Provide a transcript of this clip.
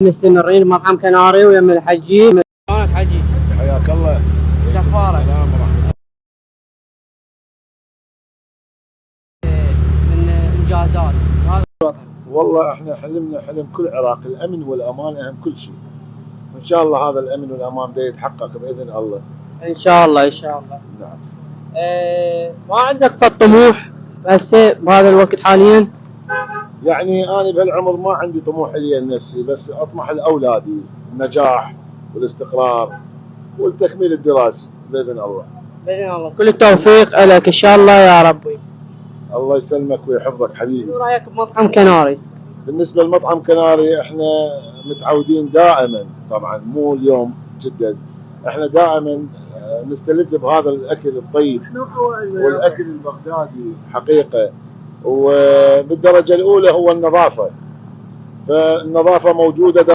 مستمرين بمطعم كناري ويم الحجي. شلونك حجي؟ حياك الله. شو اخبارك؟ السلام ورحمة من انجازات هذا الوطن. والله احنا حلمنا حلم كل عراق، الامن والامان اهم كل شيء. ان شاء الله هذا الامن والامان ده يتحقق باذن الله. ان شاء الله ان شاء الله. نعم. ما عندك فد طموح هسه بهذا الوقت حاليا؟ يعني انا بهالعمر ما عندي طموح لي لنفسي، بس اطمح لاولادي النجاح والاستقرار والتكميل الدراسي باذن الله. باذن الله كل التوفيق لك ان شاء الله يا ربي. الله يسلمك ويحفظك حبيبي. شو رايك بمطعم كناري؟ بالنسبه لمطعم كناري احنا متعودين دائما، طبعا مو اليوم جدا، احنا دائما نستلذ بهذا الاكل الطيب والاكل البغدادي حقيقه. وبالدرجه الاولى هو النظافه، فالنظافه موجوده